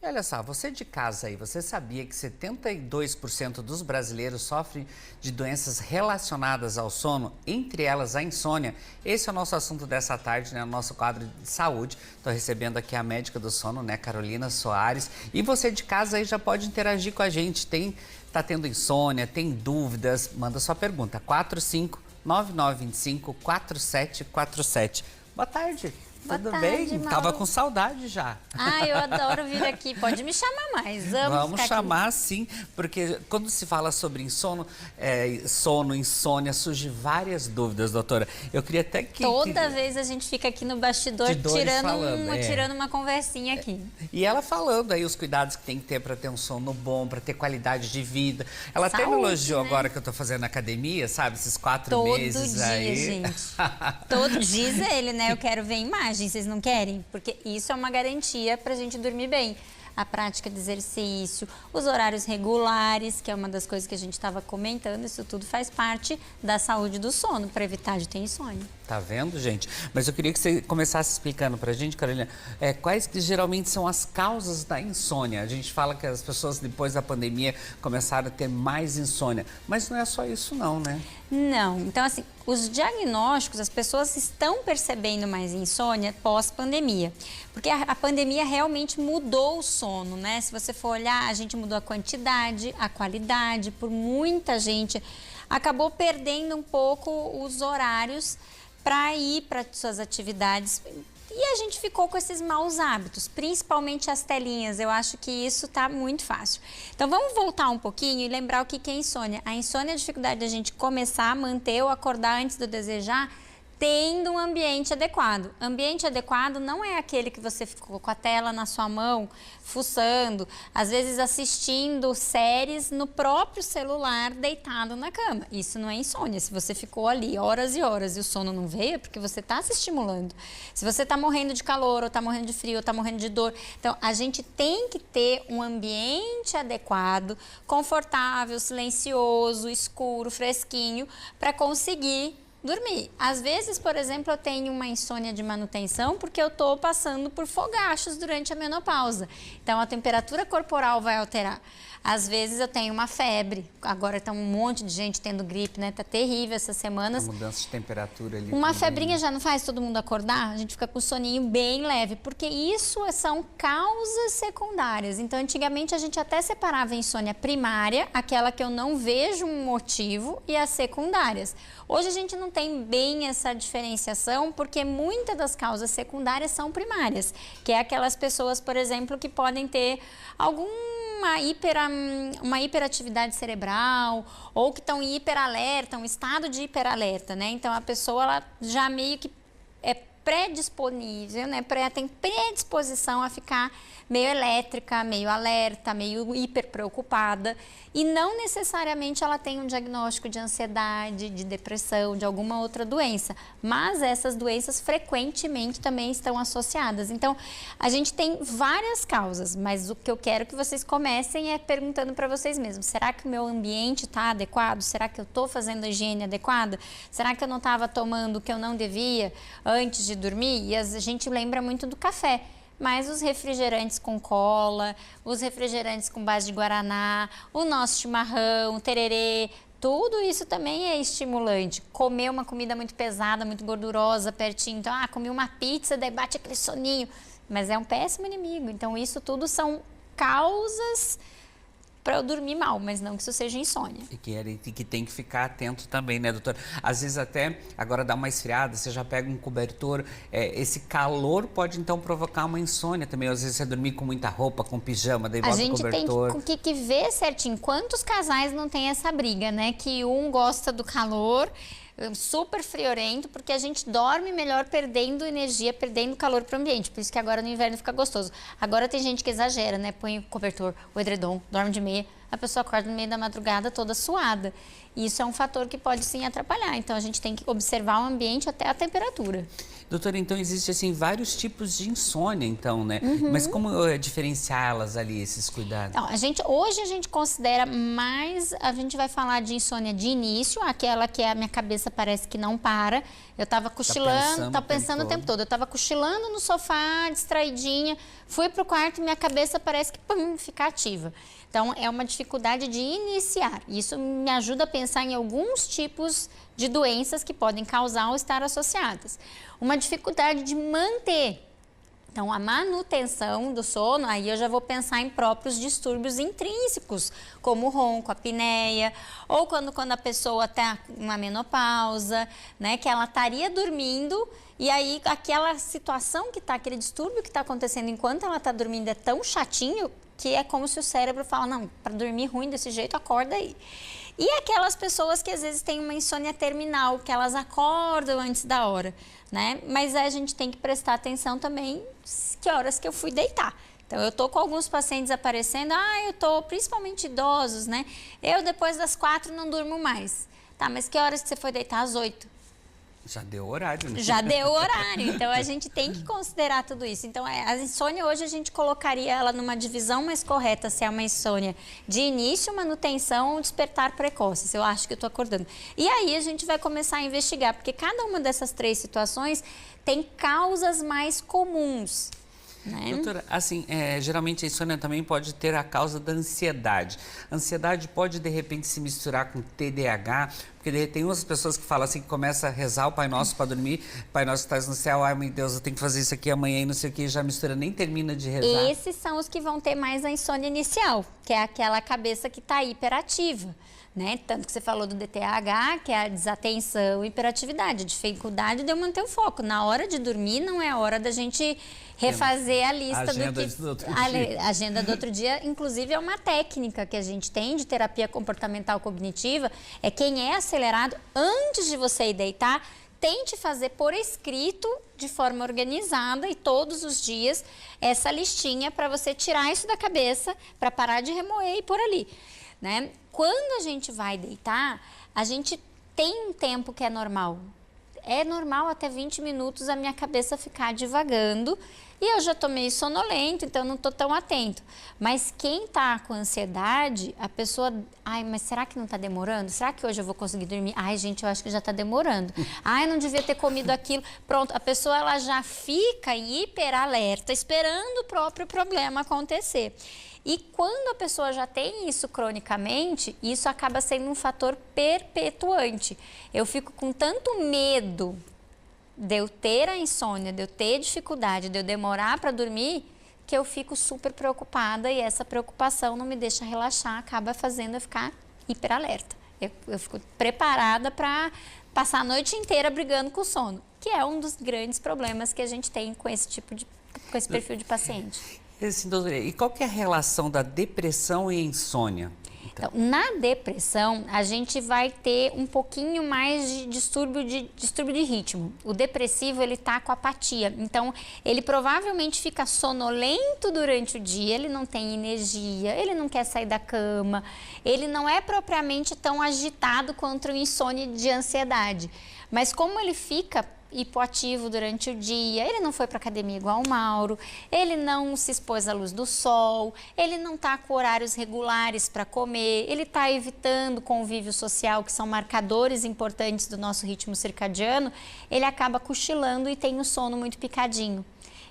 Olha só, você de casa aí, você sabia que 72% dos brasileiros sofrem de doenças relacionadas ao sono, entre elas a insônia? Esse é o nosso assunto dessa tarde, né? O nosso quadro de saúde. Estou recebendo aqui a médica do sono, né, Carolina Soares. E você de casa aí já pode interagir com a gente. Tá tendo insônia, tem dúvidas? Manda sua pergunta. 4599254747. Boa tarde. Boa Tudo tarde, bem? Mauro. Tava com saudade já. Ah, eu adoro vir aqui. Pode me chamar mais. Vamos ficar chamar sim, porque quando se fala sobre insônia, surgem várias dúvidas, doutora. Eu queria até que... Toda vez a gente fica aqui no bastidor tirando uma conversinha aqui. E ela falando aí os cuidados que tem que ter para ter um sono bom, para ter qualidade de vida. Ela até me Saúde, elogiou né? agora que eu tô fazendo academia, sabe? Esses 4 Todo meses dia, aí. gente. Todo diz ele, né? Eu quero ver imagem, vocês não querem? Porque isso é uma garantia pra gente dormir bem. A prática de exercício, os horários regulares, que é uma das coisas que a gente estava comentando, isso tudo faz parte da saúde do sono, para evitar de ter insônia. Tá vendo, gente? Mas eu queria que você começasse explicando pra gente, Carolina, quais que geralmente são as causas da insônia. A gente fala que as pessoas depois da pandemia começaram a ter mais insônia, mas não é só isso não, né? Não, então assim, os diagnósticos, as pessoas estão percebendo mais insônia pós-pandemia, porque a pandemia realmente mudou o sono, né? Se você for olhar, a gente mudou a quantidade, a qualidade, por muita gente acabou perdendo um pouco os horários para ir para suas atividades. E a gente ficou com esses maus hábitos, principalmente as telinhas. Eu acho que isso tá muito fácil. Então vamos voltar um pouquinho e lembrar o que é insônia. A insônia é a dificuldade da gente começar a manter ou acordar antes do desejar, tendo um ambiente adequado. Ambiente adequado não é aquele que você ficou com a tela na sua mão, fuçando, às vezes assistindo séries no próprio celular, deitado na cama. Isso não é insônia. Se você ficou ali horas e horas e o sono não veio, é porque você está se estimulando. Se você está morrendo de calor, ou está morrendo de frio, ou está morrendo de dor. Então, a gente tem que ter um ambiente adequado, confortável, silencioso, escuro, fresquinho, para conseguir dormir. Às vezes, por exemplo, eu tenho uma insônia de manutenção porque eu estou passando por fogachos durante a menopausa. Então, a temperatura corporal vai alterar. Às vezes eu tenho uma febre. Agora tá um monte de gente tendo gripe, né? Tá terrível essas semanas. A mudança de temperatura ali. Uma também. febrinha já não faz todo mundo acordar? A gente fica com o soninho bem leve, porque isso são causas secundárias. Então, antigamente a gente até separava a insônia primária, aquela que eu não vejo um motivo, e as secundárias. Hoje a gente não tem bem essa diferenciação, porque muitas das causas secundárias são primárias, que é aquelas pessoas, por exemplo, que podem ter uma hiperatividade cerebral, ou que estão em hiperalerta, um estado de hiperalerta, né? Então, a pessoa ela já meio que é predisponível, né? Tem predisposição a ficar meio elétrica, meio alerta, meio hiper preocupada, e não necessariamente ela tem um diagnóstico de ansiedade, de depressão, de alguma outra doença, mas essas doenças frequentemente também estão associadas. Então, a gente tem várias causas, mas o que eu quero que vocês comecem é perguntando para vocês mesmos: será que o meu ambiente está adequado? Será que eu estou fazendo a higiene adequada? Será que eu não estava tomando o que eu não devia antes de dormir? E a gente lembra muito do café. Mas os refrigerantes com cola, os refrigerantes com base de guaraná, o nosso chimarrão, o tererê, tudo isso também é estimulante. Comer uma comida muito pesada, muito gordurosa pertinho, então, comi uma pizza, daí bate aquele soninho, mas é um péssimo inimigo. Então, isso tudo são causas para eu dormir mal, mas não que isso seja insônia. E que tem que ficar atento também, né, doutora? Às vezes até, agora dá uma esfriada, você já pega um cobertor, esse calor pode então provocar uma insônia também. Às vezes você dormir com muita roupa, com pijama, daí volta o cobertor. A gente tem que ver certinho quantos casais não tem essa briga, né? Que um gosta do calor, super friorento, porque a gente dorme melhor perdendo energia, perdendo calor para o ambiente. Por isso que agora no inverno fica gostoso. Agora tem gente que exagera, né? Põe o cobertor, o edredom, dorme de meia. a pessoa acorda no meio da madrugada toda suada. Isso é um fator que pode sim atrapalhar. Então a gente tem que observar o ambiente até a temperatura. Doutora, então existe assim vários tipos de insônia, então, né? Mas como diferenciá-las ali, esses cuidados? Então, hoje a gente considera mais, a gente vai falar de insônia de início, aquela que a minha cabeça parece que não para. Eu tava cochilando, tava pensando o tempo todo. Eu tava cochilando no sofá, distraidinha, fui pro quarto e minha cabeça parece que fica ativa. Então, é uma dificuldade de iniciar. Isso me ajuda a pensar em alguns tipos de doenças que podem causar ou estar associadas. Uma dificuldade de manter. Então, a manutenção do sono, aí eu já vou pensar em próprios distúrbios intrínsecos, como o ronco, a apneia, ou quando a pessoa está na menopausa, né, que ela estaria dormindo e aí aquela situação que está, aquele distúrbio que está acontecendo enquanto ela está dormindo é tão chatinho que é como se o cérebro fala, não, para dormir ruim desse jeito, acorda aí. E aquelas pessoas que às vezes têm uma insônia terminal, que elas acordam antes da hora, né? Mas a gente tem que prestar atenção também que horas que eu fui deitar. Então, eu tô com alguns pacientes aparecendo, eu tô, principalmente idosos, né? Eu depois das 4 não durmo mais. Tá, mas que horas que você foi deitar? Às 8. Já deu horário, né? Já deu horário, então a gente tem que considerar tudo isso. Então, a insônia hoje a gente colocaria ela numa divisão mais correta, se é uma insônia de início, manutenção ou despertar precoce, se eu acho que eu estou acordando. E aí a gente vai começar a investigar, porque cada uma dessas 3 situações tem causas mais comuns. Né? Doutora, assim, geralmente a insônia também pode ter a causa da ansiedade. A ansiedade pode, de repente, se misturar com TDAH, porque tem umas pessoas que falam assim, que começa a rezar o Pai Nosso para dormir, Pai Nosso que estás no céu, ai meu Deus, eu tenho que fazer isso aqui amanhã e não sei o que, já mistura, nem termina de rezar. Esses são os que vão ter mais a insônia inicial, que é aquela cabeça que está hiperativa. Né? Tanto que você falou do DTH, que é a desatenção e hiperatividade, a dificuldade de eu manter o foco. Na hora de dormir, não é hora da gente refazer a lista a agenda do outro dia. Inclusive, é uma técnica que a gente tem de terapia comportamental cognitiva, é quem é acelerado, antes de você ir deitar, tente fazer por escrito, de forma organizada e todos os dias, essa listinha para você tirar isso da cabeça, para parar de remoer e por ali. Né? Quando a gente vai deitar, a gente tem um tempo que é normal. É normal até 20 minutos a minha cabeça ficar divagando e eu já estou meio sonolento, então não estou tão atento. Mas quem está com ansiedade, a pessoa... Ai, mas será que não está demorando? Será que hoje eu vou conseguir dormir? Ai, gente, eu acho que já está demorando. Ai, não devia ter comido aquilo. Pronto, a pessoa ela já fica em hiperalerta, esperando o próprio problema acontecer. E quando a pessoa já tem isso cronicamente, isso acaba sendo um fator perpetuante. Eu fico com tanto medo de eu ter a insônia, de eu ter dificuldade, de eu demorar para dormir, que eu fico super preocupada e essa preocupação não me deixa relaxar, acaba fazendo eu ficar hiperalerta. Eu fico preparada para passar a noite inteira brigando com o sono, que é um dos grandes problemas que a gente tem com esse perfil de paciente. Assim, doutora, e qual que é a relação da depressão e insônia? Então, na depressão, a gente vai ter um pouquinho mais de distúrbio de ritmo. O depressivo, ele tá com apatia. Então, ele provavelmente fica sonolento durante o dia, ele não tem energia, ele não quer sair da cama, ele não é propriamente tão agitado quanto o insônia de ansiedade. Mas como ele fica hipoativo durante o dia, ele não foi para academia igual o Mauro, ele não se expôs à luz do sol, ele não está com horários regulares para comer, ele está evitando convívio social, que são marcadores importantes do nosso ritmo circadiano, ele acaba cochilando e tem o sono muito picadinho.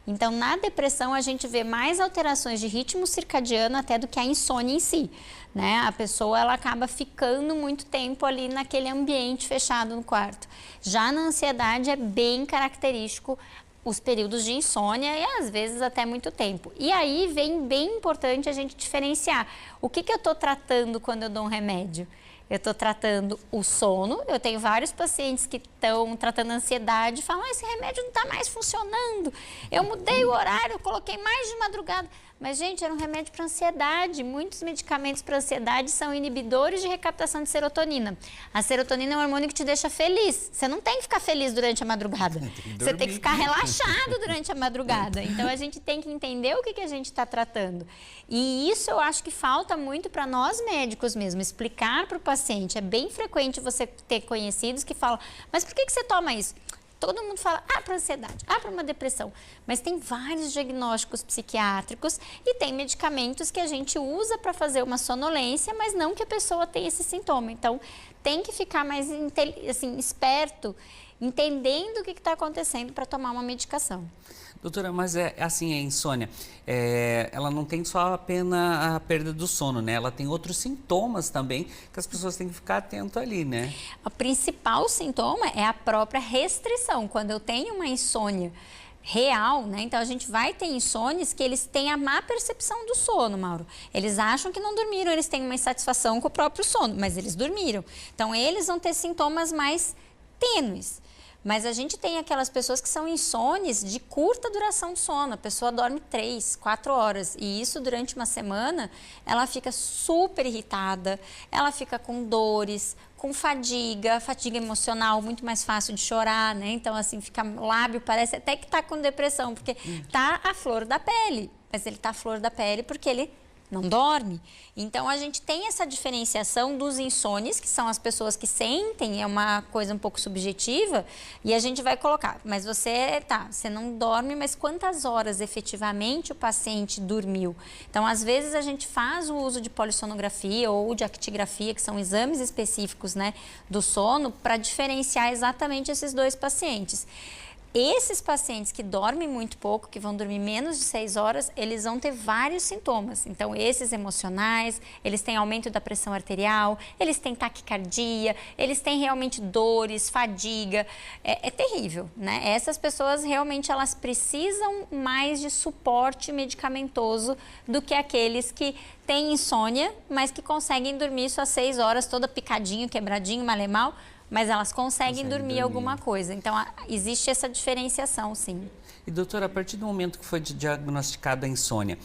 Então, na depressão, a gente vê mais alterações de ritmo circadiano até do que a insônia em si, né? A pessoa, ela acaba ficando muito tempo ali naquele ambiente fechado no quarto. Já na ansiedade, é bem característico os períodos de insônia e, às vezes, até muito tempo. E aí, vem bem importante a gente diferenciar. O que eu estou tratando quando eu dou um remédio? Eu estou tratando o sono, eu tenho vários pacientes que estão tratando ansiedade e falam, esse remédio não está mais funcionando, eu mudei o horário, eu coloquei mais de madrugada. Mas, gente, era um remédio para ansiedade. Muitos medicamentos para ansiedade são inibidores de recaptação de serotonina. A serotonina é um hormônio que te deixa feliz. Você não tem que ficar feliz durante a madrugada. Você tem que ficar relaxado durante a madrugada. Então, a gente tem que entender o que a gente está tratando. E isso eu acho que falta muito para nós médicos mesmo, explicar para o paciente. É bem frequente você ter conhecidos que falam, mas por que você toma isso? Todo mundo fala, para ansiedade, para uma depressão. Mas tem vários diagnósticos psiquiátricos e tem medicamentos que a gente usa para fazer uma sonolência, mas não que a pessoa tenha esse sintoma. Então, tem que ficar mais assim, esperto, entendendo o que está acontecendo para tomar uma medicação. Doutora, mas assim, a insônia, ela não tem só apenas a perda do sono, né? Ela tem outros sintomas também que as pessoas têm que ficar atento ali, né? O principal sintoma é a própria restrição. Quando eu tenho uma insônia real, né? Então, a gente vai ter insônias que eles têm a má percepção do sono, Mauro. Eles acham que não dormiram, eles têm uma insatisfação com o próprio sono, mas eles dormiram. Então, eles vão ter sintomas mais tênues. Mas a gente tem aquelas pessoas que são insones de curta duração de sono. A pessoa dorme 3, 4 horas. E isso durante uma semana, ela fica super irritada, ela fica com dores, com fadiga emocional, muito mais fácil de chorar, né? Então, assim, fica lábio, parece até que tá com depressão, porque tá a flor da pele. Mas ele tá a flor da pele porque ele não dorme. Então, a gente tem essa diferenciação dos insones, que são as pessoas que sentem, é uma coisa um pouco subjetiva, e a gente vai colocar, mas você não dorme, mas quantas horas efetivamente o paciente dormiu? Então, às vezes, a gente faz o uso de polissonografia ou de actigrafia, que são exames específicos, né, do sono, para diferenciar exatamente esses dois pacientes. Esses pacientes que dormem muito pouco, que vão dormir menos de 6 horas, eles vão ter vários sintomas. Então, esses emocionais, eles têm aumento da pressão arterial, eles têm taquicardia, eles têm realmente dores, fadiga. É terrível, né? Essas pessoas realmente elas precisam mais de suporte medicamentoso do que aqueles que têm insônia, mas que conseguem dormir só 6 horas, toda picadinho, quebradinho, mal e mal, mas elas conseguem dormir alguma coisa. Então, existe essa diferenciação, sim. E, doutora, a partir do momento que foi diagnosticada a insônia,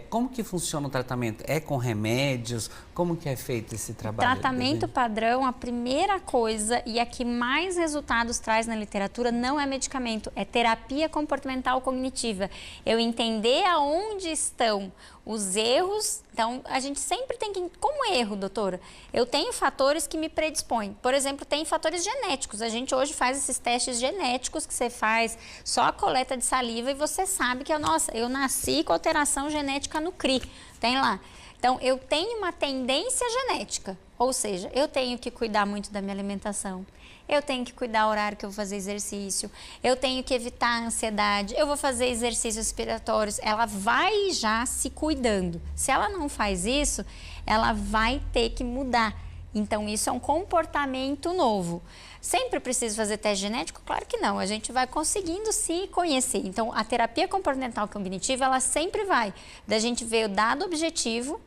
como que funciona o tratamento? É com remédios? Como que é feito esse trabalho? Tratamento padrão, a primeira coisa e a que mais resultados traz na literatura não é medicamento, é terapia comportamental cognitiva. Eu entender aonde estão os erros. Então, a gente sempre tem que... Como erro, doutora? Eu tenho fatores que me predispõem. Por exemplo, tem fatores genéticos. A gente hoje faz esses testes genéticos que você faz só a coleta de saliva e você sabe que, nossa, eu nasci com alteração genética no CRI. Tem lá. Então, eu tenho uma tendência genética. Ou seja, eu tenho que cuidar muito da minha alimentação. Eu tenho que cuidar do horário que eu vou fazer exercício, eu tenho que evitar a ansiedade, eu vou fazer exercícios respiratórios. Ela vai já se cuidando. Se ela não faz isso, ela vai ter que mudar. Então, isso é um comportamento novo. Sempre precisa fazer teste genético? Claro que não. A gente vai conseguindo se conhecer. Então, a terapia comportamental cognitiva, ela sempre vai da gente ver o dado objetivo,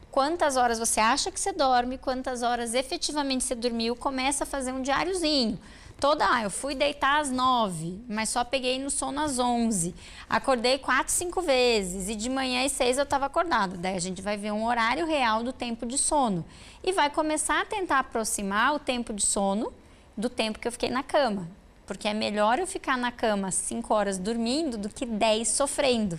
quantas horas você acha que você dorme, quantas horas efetivamente você dormiu, começa a fazer um diáriozinho. Eu fui deitar às 9, mas só peguei no sono às 11. Acordei 4, 5 vezes e de manhã às 6 eu estava acordada. Daí a gente vai ver um horário real do tempo de sono e vai começar a tentar aproximar o tempo de sono do tempo que eu fiquei na cama. Porque é melhor eu ficar na cama 5 horas dormindo do que 10 sofrendo.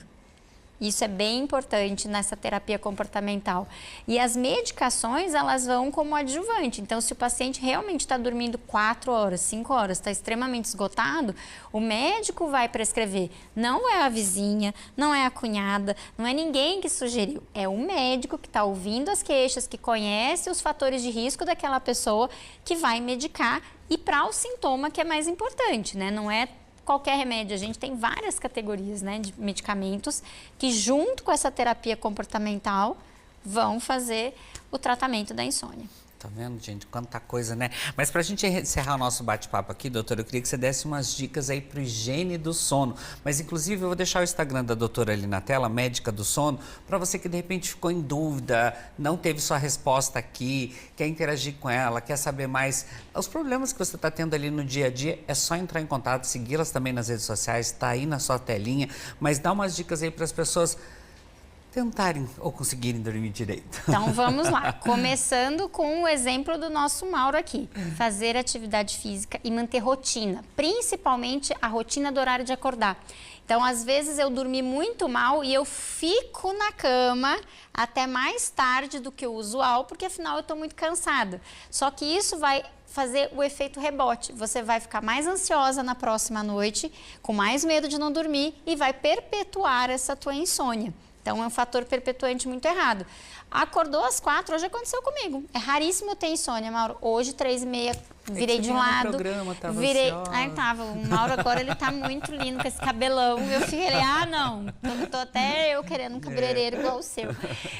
Isso é bem importante nessa terapia comportamental. E as medicações, elas vão como adjuvante. Então, se o paciente realmente está dormindo 4 horas, 5 horas, está extremamente esgotado, o médico vai prescrever. Não é a vizinha, não é a cunhada, não é ninguém que sugeriu. É o médico que está ouvindo as queixas, que conhece os fatores de risco daquela pessoa, que vai medicar e para o sintoma que é mais importante, né? Não é qualquer remédio. A gente tem várias categorias, né, de medicamentos que, junto com essa terapia comportamental, vão fazer o tratamento da insônia. Tá vendo, gente? Quanta coisa, né? Mas pra gente encerrar o nosso bate-papo aqui, doutora, eu queria que você desse umas dicas aí pro higiene do sono. Mas, inclusive, eu vou deixar o Instagram da doutora ali na tela, Médica do Sono, para você que, de repente, ficou em dúvida, não teve sua resposta aqui, quer interagir com ela, quer saber mais os problemas que você está tendo ali no dia a dia, é só entrar em contato, segui-las também nas redes sociais, tá aí na sua telinha, mas dá umas dicas aí para as pessoas tentarem ou conseguirem dormir direito? Então vamos lá, começando com o exemplo do nosso Mauro aqui. Fazer atividade física e manter rotina, principalmente a rotina do horário de acordar. Então, às vezes eu dormi muito mal e eu fico na cama até mais tarde do que o usual, porque afinal eu estou muito cansada. Só que isso vai fazer o efeito rebote. Você vai ficar mais ansiosa na próxima noite, com mais medo de não dormir e vai perpetuar essa tua insônia. Então, é um fator perpetuante muito errado. Acordou às 4, hoje aconteceu comigo. É raríssimo eu ter insônia, Mauro. Hoje, 3h30, virei de um lado. Programa, tava virei. ansiosa. Aí tava. O Mauro agora ele tá muito lindo com esse cabelão. Eu fiquei, não. Tô até eu querendo um cabeleireiro igual o seu.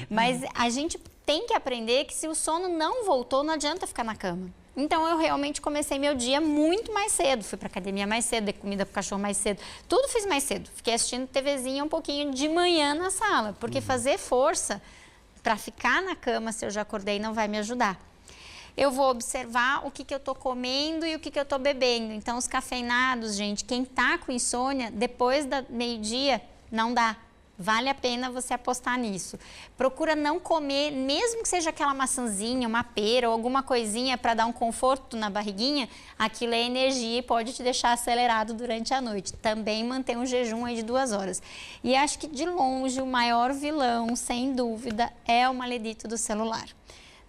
Mas a gente tem que aprender que se o sono não voltou, não adianta ficar na cama. Então, eu realmente comecei meu dia muito mais cedo. Fui pra academia mais cedo, dei comida pro cachorro mais cedo. Tudo fiz mais cedo. Fiquei assistindo TVzinha um pouquinho de manhã na sala. Porque fazer força para ficar na cama, se eu já acordei, não vai me ajudar. Eu vou observar o que eu tô comendo e o que eu tô bebendo. Então, os cafeinados, gente, quem tá com insônia, depois da meio-dia, não dá. Vale a pena você apostar nisso. Procura não comer, mesmo que seja aquela maçãzinha, uma pera ou alguma coisinha para dar um conforto na barriguinha, aquilo é energia e pode te deixar acelerado durante a noite. Também mantém um jejum aí de 2 horas. E acho que de longe o maior vilão, sem dúvida, é o maledito do celular.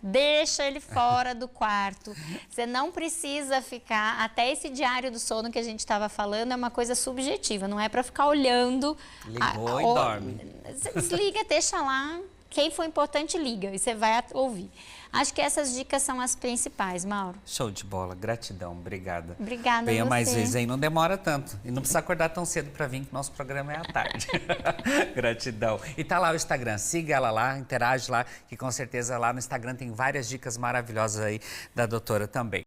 Deixa ele fora do quarto. Você não precisa ficar... Até esse diário do sono que a gente estava falando é uma coisa subjetiva. Não é para ficar olhando... Ligou e dorme. Você desliga, deixa lá. Quem for importante, liga. E você vai ouvir. Acho que essas dicas são as principais, Mauro. Show de bola. Gratidão. Obrigada. Obrigada Venha a você. mais vezes aí. Não demora tanto. E não precisa acordar tão cedo para vir, que nosso programa é à tarde. Gratidão. E tá lá o Instagram. Siga ela lá, interage lá, que com certeza lá no Instagram tem várias dicas maravilhosas aí da doutora também.